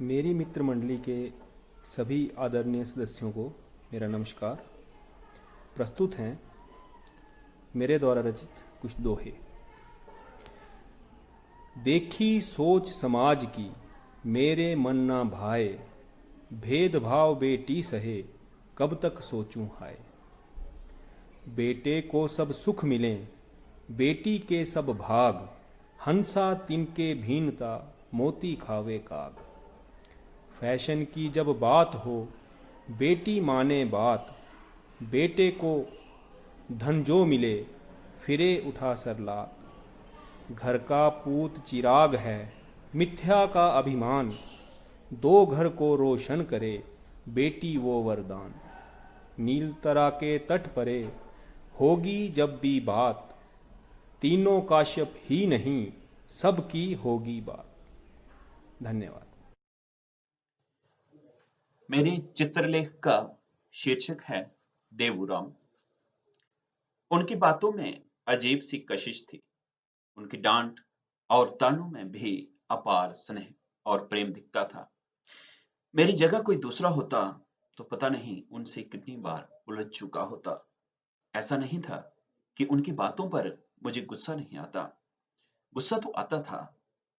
मेरी मित्र मंडली के सभी आदरणीय सदस्यों को मेरा नमस्कार। प्रस्तुत हैं मेरे द्वारा रचित कुछ दोहे। देखी सोच समाज की मेरे मन ना भाए, भेदभाव बेटी सहे कब तक सोचूं हाय। बेटे को सब सुख मिलें, बेटी के सब भाग, हंसा तिनके भीनता मोती खावे काग। फैशन की जब बात हो बेटी माने बात, बेटे को धन जो मिले फिरे उठा सर लात। घर का पूत चिराग है मिथ्या का अभिमान, दो घर को रोशन करे बेटी वो वरदान। नीलतरा के तट परे होगी जब भी बात, तीनों काश्यप ही नहीं सबकी होगी बात। धन्यवाद। मेरे चित्रलेख का शीर्षक है देवूराम। उनकी बातों में अजीब सी कशिश थी। उनकी डांट और तानों में भी अपार स्नेह और प्रेम दिखता था। मेरी जगह कोई दूसरा होता तो पता नहीं उनसे कितनी बार उलझ चुका होता। ऐसा नहीं था कि उनकी बातों पर मुझे गुस्सा नहीं आता। गुस्सा तो आता था,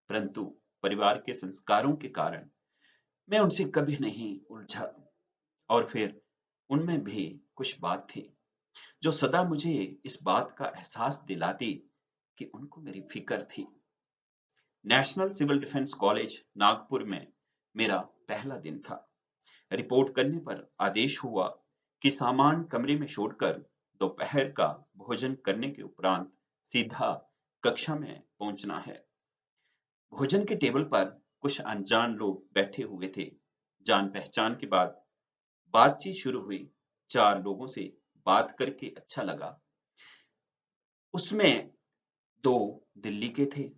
परंतु परिवार के संस्कारों के कारण मैं उनसे कभी नहीं उलझा। और फिर उनमें भी कुछ बात थी जो सदा मुझे इस बात का एहसास दिलाती कि उनको मेरी फिक्र थी। National Civil Defence College Nagpur में मेरा पहला दिन था। रिपोर्ट करने पर आदेश हुआ कि सामान कमरे में छोड़कर दोपहर का भोजन करने के उपरांत सीधा कक्षा में पहुंचना है। भोजन के टेबल पर कुछ अनजान लोग बैठे हुए थे। जान पहचान के बाद बातचीत शुरू हुई। 4 लोगों से बात करके अच्छा लगा। उसमें 2 दिल्ली के थे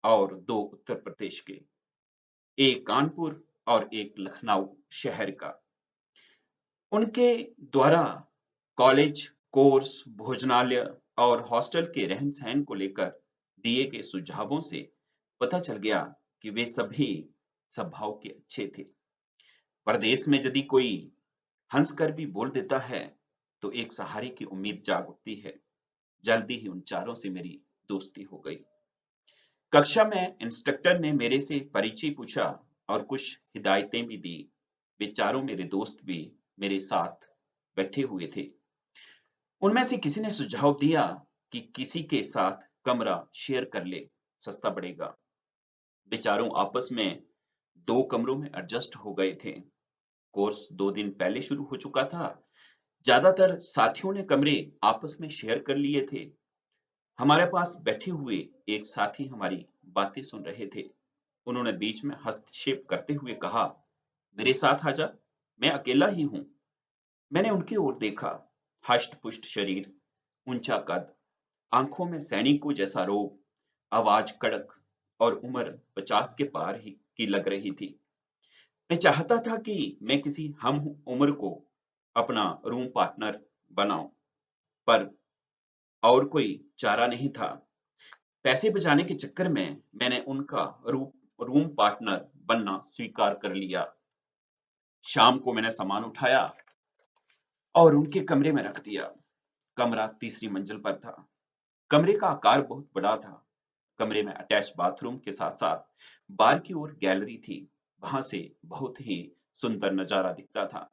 और 2 उत्तर प्रदेश के, एक कानपुर और एक लखनऊ शहर का। उनके द्वारा कॉलेज, कोर्स, भोजनालय और हॉस्टल के रहन-सहन को लेकर दिए गए सुझावों से पता चल गया कि वे सभी स्वभाव के अच्छे थे। परदेश में यदि कोई हंसकर भी बोल देता है, तो एक सहारे की उम्मीद जाग उठती है। जल्दी ही उन चारों से मेरी दोस्ती हो गई। कक्षा में इंस्ट्रक्टर ने मेरे से परिचय पूछा और कुछ हिदायतें भी दी। वे चारों मेरे दोस्त भी मेरे साथ बैठे हुए थे। उनमें से किसी ने सुझाव दिया कि किसी के साथ कमरा शेयर कर ले, सस्ता पड़ेगा। वे चारों आपस में 2 कमरों में एडजस्ट हो गए थे। कोर्स 2 दिन पहले शुरू हो चुका था। ज्यादातर साथियों ने कमरे आपस में शेयर कर लिए थे। हमारे पास बैठे हुए एक साथी हमारी बातें सुन रहे थे। उन्होंने बीच में हस्तक्षेप करते हुए कहा, मेरे साथ आजा, मैं अकेला ही हूँ। मैंने उनकी ओर देखा। हष्ट-पुष्ट शरीर, ऊंचा कद, आंखों में सैनिकों जैसा रोब, आवाज कड़क और उम्र 50 के पार ही की लग रही थी। मैं चाहता था कि मैं किसी हम उम्र को अपना रूम पार्टनर बनाऊं, पर और कोई चारा नहीं था। पैसे बचाने के चक्कर में मैंने उनका रूम पार्टनर बनना स्वीकार कर लिया। शाम को मैंने सामान उठाया और उनके कमरे में रख दिया। कमरा तीसरी मंजिल पर था। कमरे का आकार बहुत बड़ा था। कमरे में अटैच बाथरूम के साथ-साथ बाहर की ओर गैलरी थी। वहां से बहुत ही सुंदर नजारा दिखता था।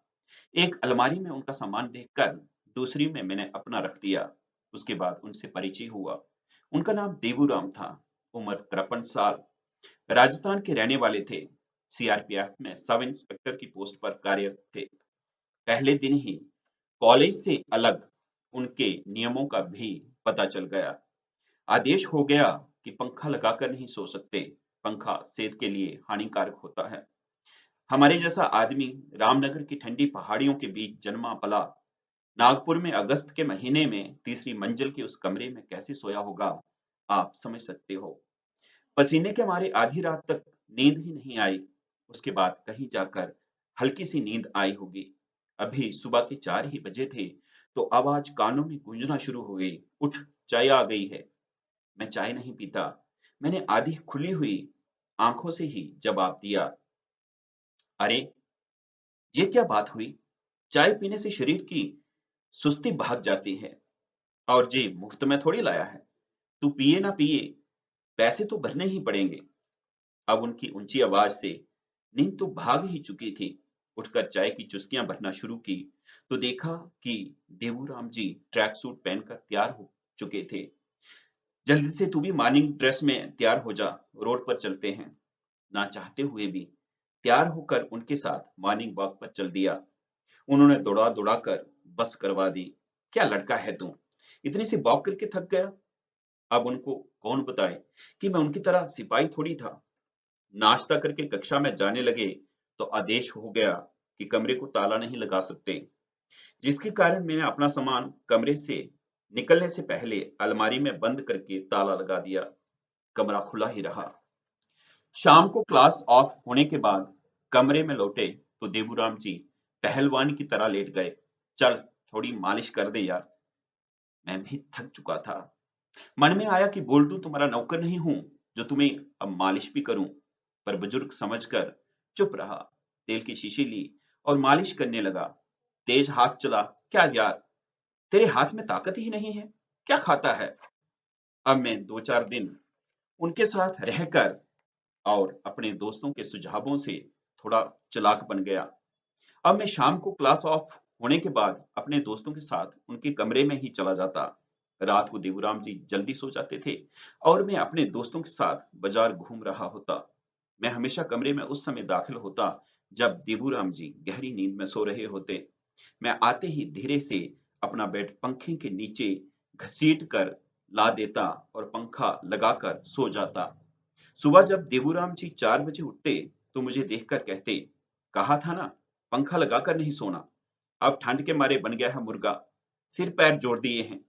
एक अलमारी में उनका सामान देखकर दूसरी में मैंने अपना रख दिया। उसके बाद उनसे परिचय हुआ। उनका नाम देवूराम था। उम्र 53 साल। राजस्थान के रहने वाले थे। सीआरपीएफ में सब इंस्पेक्टर की पोस्ट पर कार्यरत थे। पहले दिन ही कॉलेज से अलग उनके नियमों का भी पता चल गया। आदेश हो गया कि पंखा लगाकर नहीं सो सकते। पंखा सेहत के लिए हानिकारक होता है। हमारे जैसा आदमी रामनगर की ठंडी पहाड़ियों के बीच जन्मा पला, नागपुर में अगस्त के महीने में तीसरी मंजिल के उस कमरे में कैसे सोया होगा, आप समझ सकते हो। पसीने के मारे आधी रात तक नींद ही नहीं आई। उसके बाद कहीं जाकर हल्की सी नींद आई होगी। अभी सुबह के 4 ही बजे थे तो आवाज कानों में गूंजना शुरू हो गई, उठ, चाय आ गई है। मैं चाय नहीं पीता। मैंने आधी खुली हुई आंखों से ही जवाब दिया, अरे, ये क्या बात हुई? चाय पीने से शरीर की सुस्ती भाग जाती है, और जी मुफ्त में थोड़ी लाया है। तू पिए ना पिए, पैसे तो भरने ही पड़ेंगे। अब उनकी ऊंची आवाज से नींद तो भाग ही चुकी थी। उठकर चाय की चुस्कियां भरना शुरू की तो देखा कि देवूराम जी ट्रैक सूट पहनकर तैयार हो चुके थे। जल्दी से तू भी मॉर्निंग ड्रेस में तैयार हो जा, रोड पर चलते हैं। ना चाहते हुए भी तैयार होकर उनके साथ मॉर्निंग वॉक पर चल दिया। उन्होंने दौड़ा दौड़ा कर बस करवा दी। क्या लड़का है तू, इतनी सी वॉक करके थक गया? अब उनको कौन बताए कि मैं उनकी तरह सिपाही थोड़ी था। नाश्ता करके कक्षा में जाने लगे तो आदेश हो गया कि कमरे को ताला नहीं लगा सकते, जिसके कारण मैंने अपना सामान कमरे से निकलने से पहले अलमारी में बंद करके ताला लगा दिया। कमरा खुला ही रहा। शाम को क्लास ऑफ होने के बाद कमरे में लौटे तो देवूराम जी पहलवान की तरह लेट गए। चल, थोड़ी मालिश कर दे यार। मैं भी थक चुका था। मन में आया कि बोल्टू तुम्हारा नौकर नहीं हूं जो तुम्हें अब मालिश भी करूं, पर बुजुर्ग समझकर चुप रहा। तेल की शीशी ली और मालिश करने लगा। तेज हाथ चला। क्या यार, तेरे हाथ में ताकत ही नहीं है? क्या खाता है? अब मैं 2-4 दिन उनके साथ रहकर और अपने दोस्तों के सुझावों से थोड़ा चालाक बन गया। अब मैं शाम को क्लास ऑफ होने के बाद अपने दोस्तों के साथ उनके कमरे में ही चला जाता। रात को देवूराम जी जल्दी सो जाते थे और मैं अपने दोस्तों के साथ बाजार घूम रहा होता। मैं हमेशा कमरे में उस समय दाखिल होता जब देवूराम जी गहरी नींद में सो रहे होते। मैं आते ही धीरे से अपना बेड पंखे के नीचे घसीट कर ला देता और पंखा लगाकर सो जाता। सुबह जब देवूराम जी 4 बजे उठते तो मुझे देखकर कहते, कहा था ना, पंखा लगाकर नहीं सोना। अब ठंड के मारे बन गया है मुर्गा, सिर पैर जोड़ दिए हैं।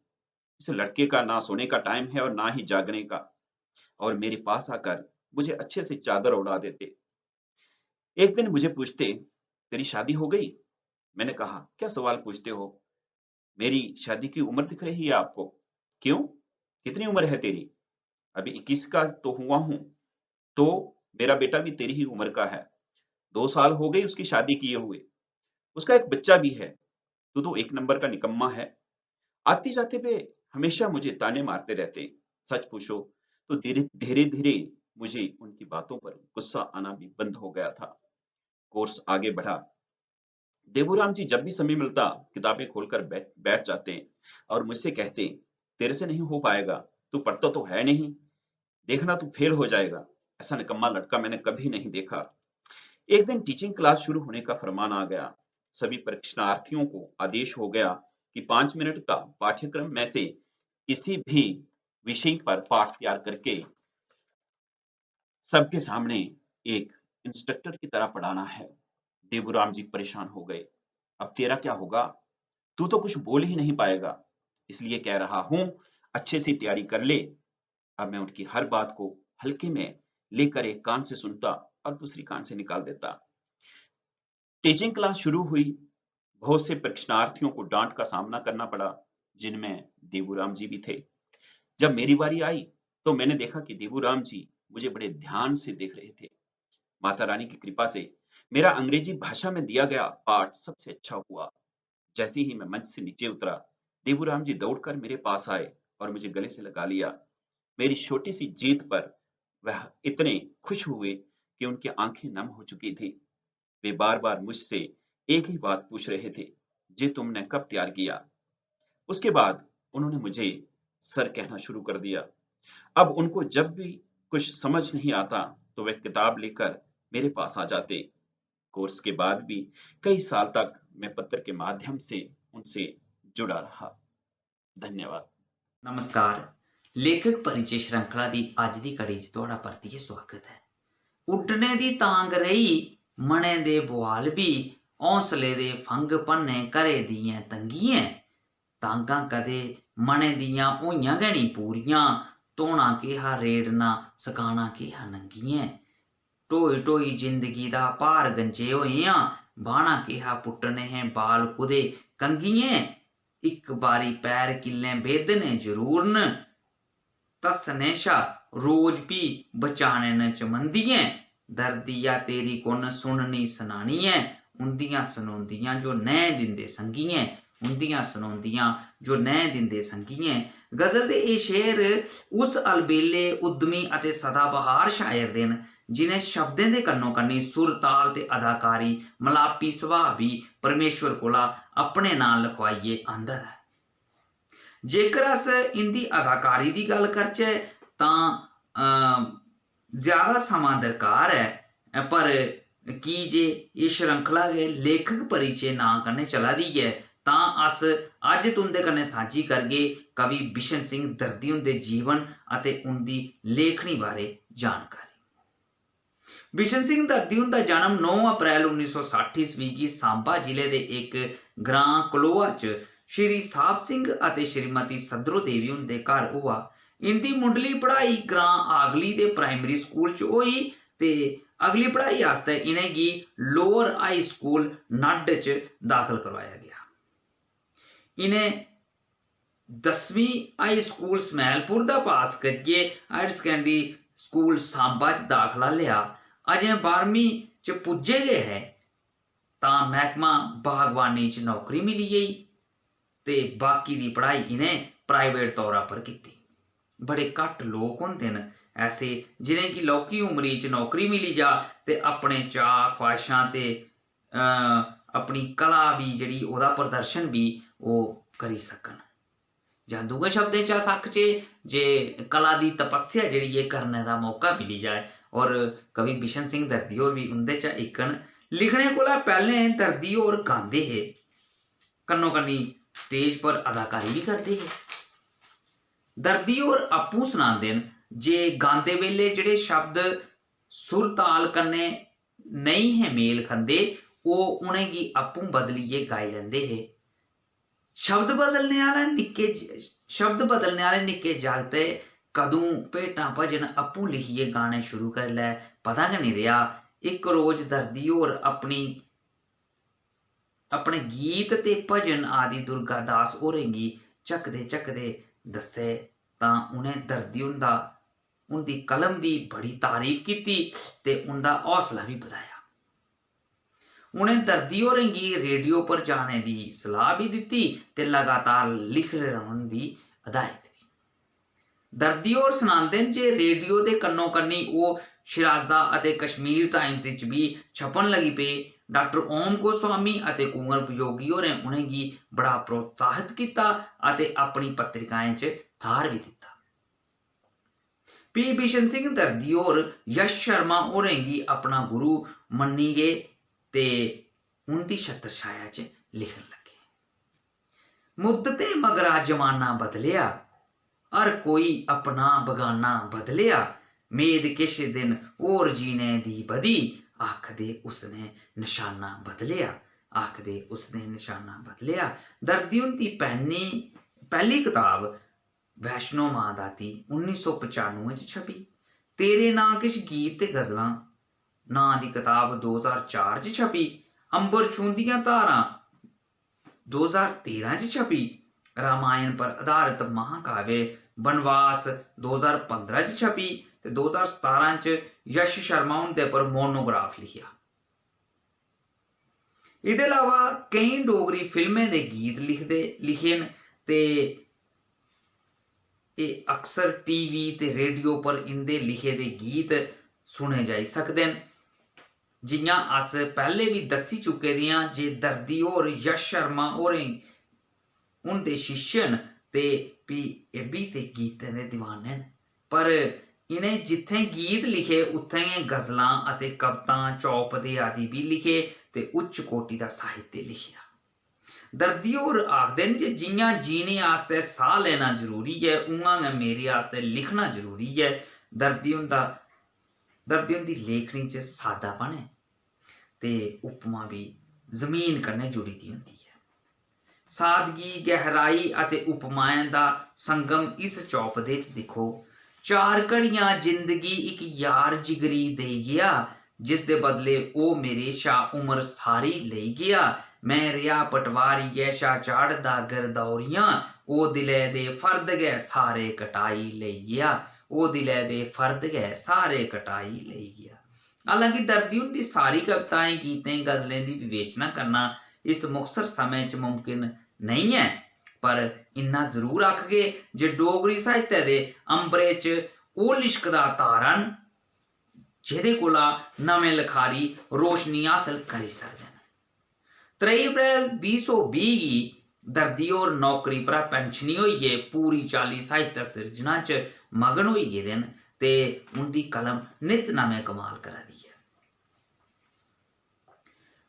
इस लड़के का ना सोने का टाइम है और ना ही जागने का। और मेरे पास आकर मुझे अच्छे से चादर उड़ा देते। एक दिन मुझे पूछते, तेरी शादी हो गई? मैंने कहा, क्या सवाल पूछते हो? मेरी शादी की उम्र दिख रही है आपको? क्यों, कितनी उम्र है तेरी? अभी 21 का तो हुआ हूं। तो मेरा बेटा भी तेरी ही उम्र का है। 2 साल हो गए उसकी शादी किए हुए। उसका एक बच्चा भी है। तू तो एक नंबर का निकम्मा है। आते जाते वे हमेशा मुझे ताने मारते रहते। सच पूछो तो धीरे धीरे धीरे मुझे उनकी बातों पर गुस्सा आना भी बंद हो गया था। कोर्स आगे बढ़ा। देवूराम जी जब भी समय मिलता किताबें खोलकर बैठ बैठ जाते और मुझसे कहते, तेरे से नहीं हो पाएगा, तू पढ़ता तो है नहीं, देखना तू फेल हो जाएगा। ऐसा निकम्मा लड़का मैंने कभी नहीं देखा। एक दिन टीचिंग क्लास शुरू होने का फरमान आ गया। सभी परीक्षार्थियों को आदेश हो गया कि 5 मिनट का पाठ्यक्रम में से किसी भी विषय पर पाठ तैयार करके सबके सामने एक इंस्ट्रक्टर की तरह पढ़ाना है। देवूराम जी परेशान हो गए। अब तेरा क्या होगा? तू तो कुछ बोल ही नहीं पाएगा। इसलिए कह रहा हूं, अच्छे से तैयारी कर ले। अब मैं उनकी हर बात को हल्के में लेकर एक कान से सुनता और दूसरी कान से निकाल देता। टीचिंग क्लास शुरू हुई। बहुत से परीक्षार्थियों को डांट का सामना करना पड़ा, जिनमें देवूराम जी भी थे। जब मेरी बारी आई तो मैंने देखा कि देवूराम जी मुझे बड़े ध्यान से देख रहे थे। माता रानी की कृपा से मेरा अंग्रेजी भाषा में दिया गया पाठ सबसे अच्छा हुआ। जैसे ही मैं मंच से नीचे उतरा, देवूराम जी दौड़कर मेरे पास आए और मुझे गले से लगा लिया। मेरी छोटी सी जीत पर वह इतने खुश हुए कि उनकी आंखें नम हो चुकी थी। वे बार-बार मुझसे एक ही बात पूछ रहे थे, "ये तुमने कब तैयार किया?" उसके बाद उन्होंने मुझे सर कहना शुरू कर दिया। अब उनको जब भी कुछ समझ नहीं आता, तो वे किताब लेकर मेरे पास आ जाते। कोर्स के बाद भी कई साल तक मैं पत्र के माध्यम से उनसे जुड़ा रहा। धन्यवाद। नमस्कार। लेखक परिचय श्रृंखला ਦੀ ਅੱਜ ਦੀ ਕੜੀ 'ਚ ਤੁਹਾਡਾ ਪਰਤੀਏ ਸਵਾਗਤ ਹੈ। ਉੱਡਣੇ ਦੀ ਤਾਂਗ ਰਹੀ ਮਣੇ ਦੇ ਬਵਾਲ ਵੀ ਹੌਸਲੇ ਦੇ ਫੰਗ ਪੰਨੇ ਘਰੇ ਦੀਆਂ ਤੰਗੀਆਂ ਤਾਂਗਾਂ ਕਦੇ ਮਣੇ ਦੀਆਂ ਹੋਈਆਂ ਗਹਿਣੀ ਪੂਰੀਆਂ ਧੋਣਾ ਕਿਹਾ ਰੇੜਨਾ ਸਕਾਣਾ ਕਿਹਾ ਨੰਗੀਆਂ ਢੋਈ ਢੋਈ ਜ਼ਿੰਦਗੀ ਦਾ ਭਾਰ ਗੰਜੇ ਹੋਏ ਆ ਬਾਣਾ ਕਿਹਾ ਪੁੱਟਣੇ ਹੈ ਬਾਲ ਕੁਦੇ ਕੰਗੀਆਂ ਇੱਕ ਬਾਰੀ ਪੈਰ ਕਿੱਲੇ बेदने जरूर न तस नेशा रोज भी बचाने न चमंदियां दर्दिया तेरी कुन सुननी सुनानी है, उंदियां सुनाउंदियां जो नैं दिंदे संगीएं, उंदियां सुनाउंदियां जो नैं दिंदे संगीएं। गज़ल दे ये शेर उस अलबेले उद्यमी ਅਤੇ सदाबहार शायर दे न जिन्हें शब्दें दे कन्नो कन्नी सुर ताल ते अदाकारी मलापी सुभाऽ भी परमेश्वर कोला अपने नाल लिखवाइए आंदा है। जेकर अस इंदी अदाकारी दी गल करचै तां ज़्यादा समां दरकार है, पर की जे ये श्रृंखला गै लेखक परिचय नां कन्नै चला दी है तां अस अज तुंदे कन्नै सांझी करगे कवि बिशन सिंह दर्दी हुंदे जीवन ਅਤੇ उनदी लेखनी बारे जानकारी। बिशन सिंह दर्दी हुंदा जन्म 9 अप्रैल 1960 ईस्वी गी सांबा जिले के एक ग्रां कलोआ च श्री साहब सिंह ਅਤੇ श्रीमती सदरो देवी हुंदे घर हुआ। इंदी मुंडली पढ़ाई ग्रां आगली दे प्राइमरी स्कूल च होई ते अगली पढ़ाई आस्ते इनेंगी लोअर हाई स्कूल नड च दाखल करवाया गया। इन्हें 10वीं हाई स्कूल समैलपुर दा पास करिए हायर सेकेंडरी स्कूल सांबा च दाखला लिया। अजें 12वीं च पुज्जे गए है तां महकमा बागवानी च नौकरी मिली गई ते बाकी दी पढ़ाई इन्हें प्राइवेट तौरा पर की। बड़े घट लोग होंदे न ऐसे जिन्हें कि लौकी उमरी च नौकरी मिली जा ते अपने चाऽ ख्वाहिशां ते अपनी कला भी जिहड़ी ओहदा प्रदर्शन भी ओह करी सकन। जां दूए शब्दें च अस आखचै जे कला दी तपस्या जिहड़ी है करने दा मौका मिली जाए। और कवि बिशन सिंह दर्दी होर भी उंदे चा इक न। लिखने कोला पैह्लें दर्दी होर गांदे हे, कन्नो कन्नी स्टेज पर अदाकारी भी करते हे। दर्दी होर आपूं सनांदे न जे गांदे वेले जिहड़े शब्द सुर ताल कन्नै नहीं है मेल खंदे ओह उनेंगी आपूं बदलिए गाई लैंदे हे। शब्द बदलने आह्ले निक्के जागते कदूं भेटां भजन आपूं लिखिए गाने शुरू करी लै पता गै नहीं रेहा। एक रोज दर्दी होर अपने गीत ते भजन आदि दुर्गा दास होरें गी झकदे दस्से तां उनें दर्दी उंदी कलम दी बड़ी तारीफ कीती ते उंदा हौसला भी बधाया। उनें दर्दी होरें गी रेडियो पर जाने दी सलाह भी दित्ती ते लगातार लिखदे रौह्न दी हदायत भी। दर्दी होर सनांदे न जे रेडियो दे कन्नो कन्नी ओह शिराजा अते कश्मीर टाइम्स विच भी छपन लगी पे। डॉक्टर ओम गोस्वामी अते कुंवर वियोगी होरें उनेंगी बड़ा प्रोत्साहित किया अते अपनी पत्रिकाएं च थार भी दिता। पी बिशन सिंह दर्दी होर यश शर्मा होरें गी अपना गुरु मन्नी गे ते उनकी छत्र छाया च लिखन लगे। मुद्दते मगरा जमाना बदलिया, हर कोई अपना बगाना बदलिया, मेद किश दिन होर जीने दी बधी, आखदे उसने निशाना बदलिया, आखदे उसने निशाना बदलिया। दर्दी उनकी पहली किताब वैष्णो मां दाती 1995 च छपी। तेरे नां किश गीत ते गज़लां नां दी किताब 2004 च छपी। अंबर छूंदियां धारां 2013 च छपी। रामायण पर आधारित महाकाव्य बनवास 2015 च छपी ते 2017 च यश शर्मा हुंदे पर मोनोग्राफ लिखिया। इहदे अलावा कई डोगरी फिल्में दे गीत लिखे न ते अक्सर टीवी ते रेडियो पर इंदे लिखे दे गीत सुने जाई सकदे न। जियां अस पहले भी दस्सी चुके दियां जे दर्दी होर यश शर्मा होरें उंदे शिष्य न ते भी एह् बी ते गीतें दे दीवाने न। पर इन्हें जित्थें गीत लिखे उत्थें गै गज़लां अते कवितां चौपदे आदि भी लिखे ते उच्च कोटि दा साहित्य लिखिया। दर्दी होर आखदे न जे जियां जीने आस्ते साह लेना जरूरी है उआं गै मेरे आस्ते लिखना जरूरी है। दर्दी हुंदी लेखनी च सादापन है ते उपमा भी जमीन कन्नै जुड़ी दी होंदी है। सादगी गहराई अते उपमाएं दा संगम इस चौपदे च दिक्खो। चार घड़ियां जिंदगी एक यार जिगरी देई गया, जिस दे बदले ओ मेरे शा उमर सारी लेई गया। मैं रिया पटवारी शा चाढ़दा गरदौरियां, ओ दिलै दे फर्द गै सारे कटाई लेई गया, ओ दिलै दे फर्द गै सारे कटाई लेई गया। हालांकि दर्दी हुंदी सारी कविताएं गीतें गजलें की विवेचना करना इस मुखसर समय च मुमकिन नहीं है, पर इन्ना जरूर आखगे जे डोगरी साहित्य दे अंबरे च ओह लिशकदा तारा न जेह्दे कोला नमें लखारी रोशनी हासल करी सकदे न। 3 अप्रैल 2020 गी दर्दी होर नौकरी परा पैंशनी होइयै पूरी चाल्ली साहित्य सिरजना च मगन होई गेदे न ते उंदी कलम नित नमें कमाल करा दी है।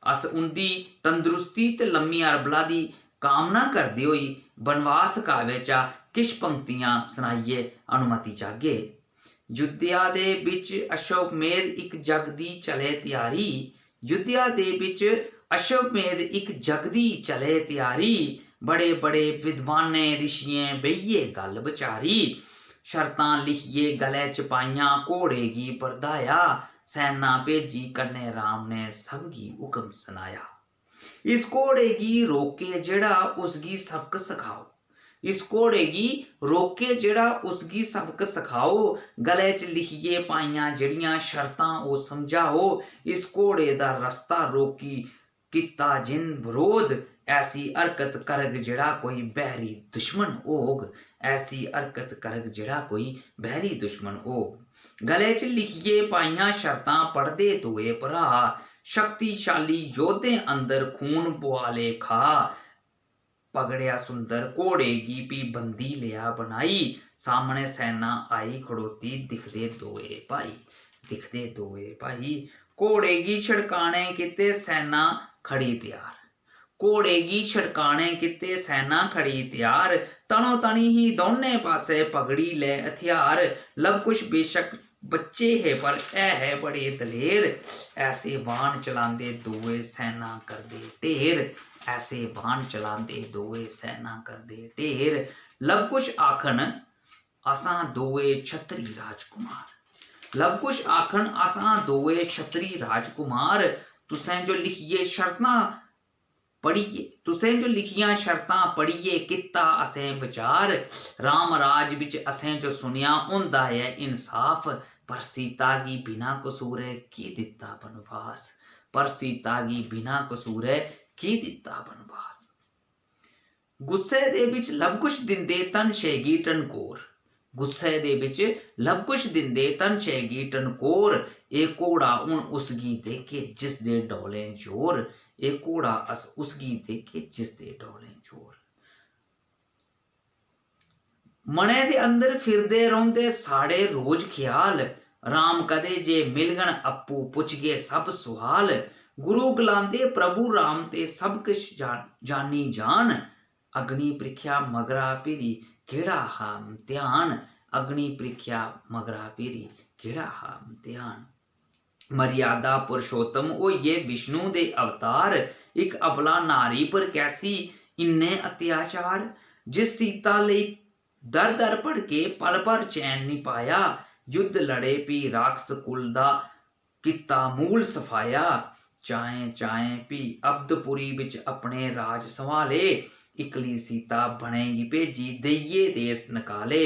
अस उंदी तंदरुस्ती ते लम्मी अरबला दी कामना करदे होई बनवास काव्य चा किश पंक्तियां सनाइयै अनुमति चाहगे। युद्धया दे बिच अश्वमेध इक जग दी चले त्यारी, युद्धया दे बिच अश्वमेध इक जग दी चले त्यारी, बड़े बड़े विद्वानें ऋषियें बेहियै गल बचारी, शर्तां लिखियै गले च पाइयां घोड़े गी बरदाया, सैना भेजी कन्नै राम ने सब गी हुक्म सनाया। इस घोड़े गी रोके जेड़ा उसगी सबक सखाओ, इस घोड़े गी रोके जेड़ा उसगी सबक सखाओ, गले च लिखियै पाइयां जेड़ियां शर्तां ओह् समझाओ, इस घोड़े दा रस्ता रोकी कीता जिन विरोध, ऐसी हरकत करग जेड़ा कोई बैरी दुश्मन होग, ऐसी हरकत करग जेड़ा कोई बैरी दुश्मन होग। गले च लिखियै पाइयां शर्तां पढ़दे दोए भरा, शक्तिशाली योद्धे अंदर खून बुआले खा, पगड़िया सुंदर घोड़े गी भी बंदी लिया बनाई, सामने सैना आई खड़ोती दिखदे दोए भाई, दिखदे दोए भाई, घोड़े गी छड़काने कीते सैना खड़ी त्यार, घोड़े गी छड़काने कीते सैना खड़ी त्यार, तनो तनी ही दोने पासे पगड़ी ले हथियार, लव कुश बेशक बच्चे है पर है बड़े दलेर, ऐसे वाहन चलांदे दोए सैना करदे ढेर, ऐसे वाहन चलांदे दोए सैना करदे ढेर, लव कुश आखन असां दोए छतरी राजकुमार, लव कुश आखन असां दोए छतरी राजकुमार, तुसें जो लिखिए शर्तां पढ़िए, तुसें जो लिखियां शर्तां पढ़िए कीता असें विचार, राम राज बिच असें जो सुनिया होंदा है इंसाफ, पर सीता गी बिना कसूरे की दित्ता बनवास, पर सीता गी बिना कसूरे की दित्ता बनवास। गुस्से दे बिच लव कुश दिंदे तन शेगी टनकोर, गुस्से दे बिच लव कुश दिंदे तन शेगी टनकोर, एह् घोड़ा हुण उसगी देखे जिस दे डोले जोर, एह् घोड़ा अस उसगी देखे जिस दे डोले जोर। मने दे अंदर फिरदे रौंदे साढ़े रोज ख्याल, राम कदे जे मिलगन अप्पू पुछगे सब सुहाल, गुरु गलांदे प्रभु राम ते सब किश जानी जान, अग्नि प्रीख्या मगरा भिरी केड़ा हा इम्तिहान, अग्नि प्रीख्या मगरा भिरी केड़ा हा इम्तिहान। मर्यादा पुरुषोत्तम होइए विष्णु दे अवतार, इक अबला नारी पर कैसी इन्ने अत्याचार, जिस सीता लेई दर दर भड़के पल भर चैन नहीं पाया, युद्ध लड़े भी राक्षस कुल दा कीता मूल सफाया, चाएं चाएं भी अब्दपुरी बिच अपने राज संभाले, इकली सीता बनेगी भेजी देइये देस नकाले,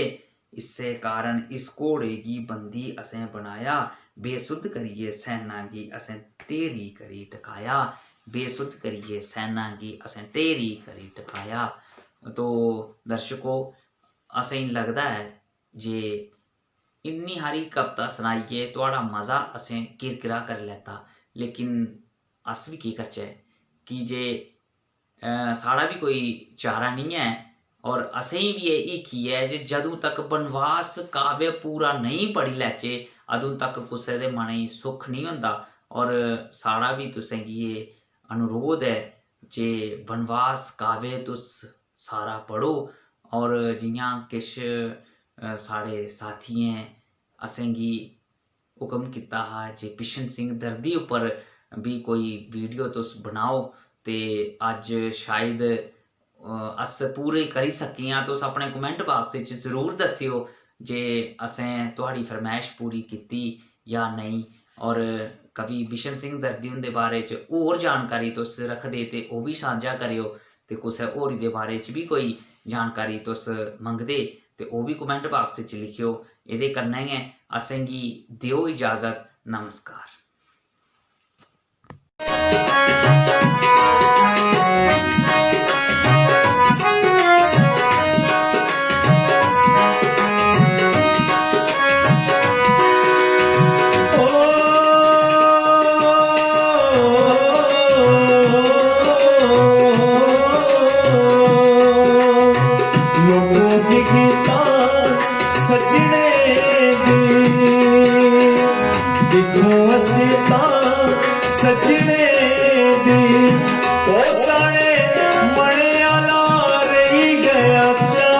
इस्से कारण इस घोड़े गी बंदी असें बनाया, बेसुध करिए सैना गी असें ढेरी करी टकाया, बेसुध करिए सैना गी असें ढेरी करी टकाया। तो दर्शकों, असें लगदा है जे इन्नी हारी कविता सनाइए थोड़ा मज़ा असें किरकिरा करी लैता, लेकिन अस भी की करचै कि जे साढ़ा भी कोई चारा नहीं है, और असें भी एह् हिक्खी है जे जदूं तक बनवास काव्य पूरा नहीं पढ़ी लैचे अदूं तक कुसै दे मनै गी सुख नहीं होंदा। और साढ़ा भी तुसें गी एह् अनुरोध है जे बनवास काव्य तुस सारा पढ़ो, और जियां किश साढ़े साथियें असें गी हुक्म कीता हा जे बिशन सिंह दर्दी उप्पर भी कोई वीडियो तुस बनाओ, ते अज्ज शायद अस पूरे करी सके आं। तुस अपने कमेंट बाक्स च जरूर दस्सियो जे असें तुहाड़ी फरमैश पूरी कीती या नेईं, और कवि बिशन सिंह दर्दी हुंदे बारे च होर जानकारी तुस रखदे ते ओह् बी सांझा करेओ, ते कुसै होर दे बारे च भी कोई जानकारी तुस मंगदे ते ओह् बी कमेंट बाक्स च लिखियो। एह्दे कन्नै गै असें गी देओ इजाज़त। नमस्कार। सजने दी ओ साने मने आला रही गया चा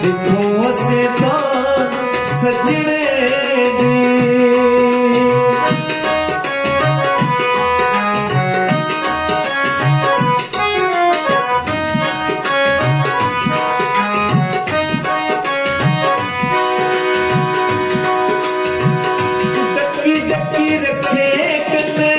देखो असे तां सजने दी डकी रखे कन्ने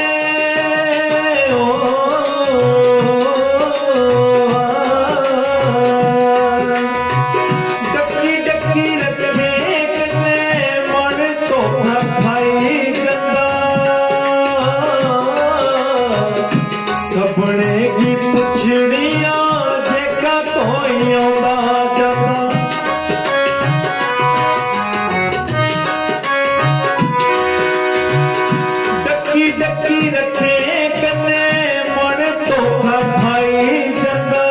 डकी रखे कन्ने मन धोखा खाई जंदा सबने की पुछड़िया जेका कोई आंदा जाता डकी रखे कन्ने मन धोखा खाई जंदा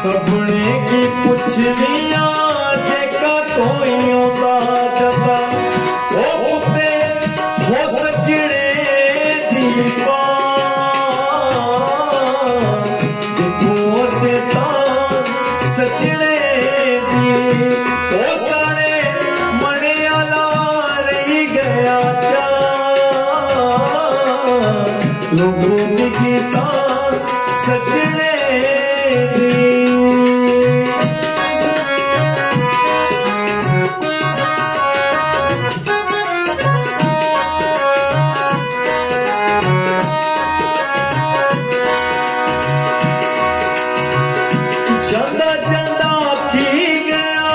सबने की पुछलियां जेका कोई आंदा जाता ओ कुत्ते हो सजने दी देखो से तां सजने दी ओ साने मने आला रही गया चा लोगों की गीता सजने दी जांदा जांदा की गया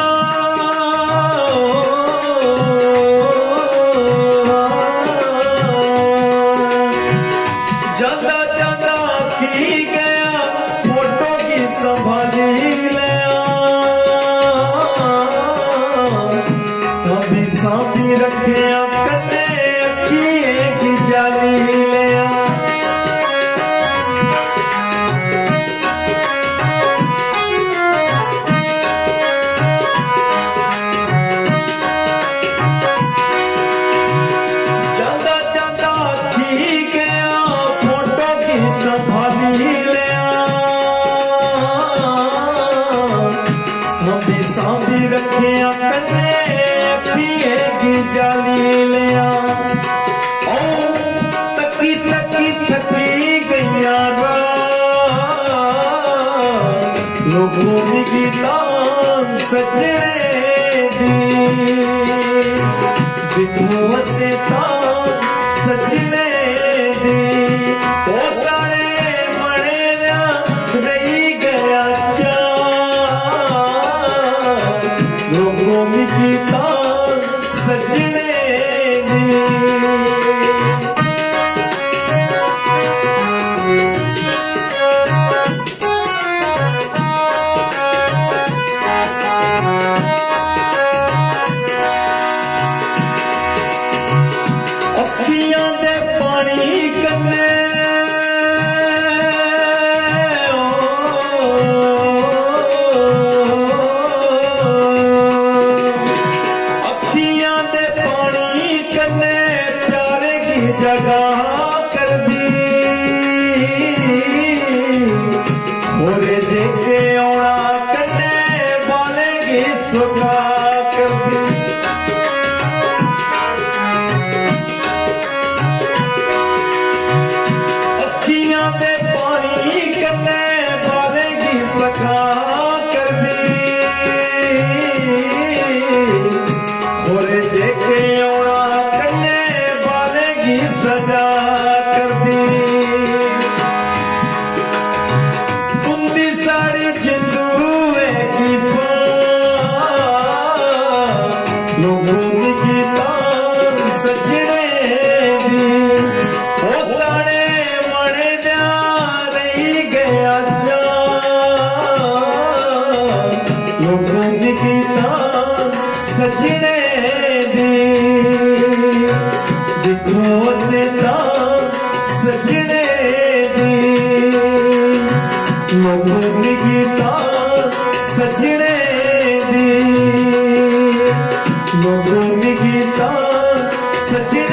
जांदा जांदा की गया फोटो की संभाली लिया साभी साभी रखे कन्ने अखिए की जाली लिया जांदा जांदा की गया फोटो की संभाली लिया साभी साभी रखे कन्ने अखिए की जाली लिया ओ तकी तकी थकी गईया लोगों की गीता सजने दी देखो से तां सजने दी ओ साने मने दा रही गया चा लोगों की गीता सजने दी अखियां दे पानी कन्ने अखियां दे पानी कन्ने प्यारे की जगह कर दी होरे जेके औना कन्ने बाले की सुखा कर दी अखियां दे पानी कन्ने बालेगी सखा कर दी होरे जेके औना कन्ने बालेगी सजा कर दी कुंदी सारी जिंदू की लोगों की गीता सजने दी ओ साने मने दा रही गया चा लोगों की गीता सजने दी देखो से तां सजने दी लोगों की गीता सजने दी लोगों की गीता सजनी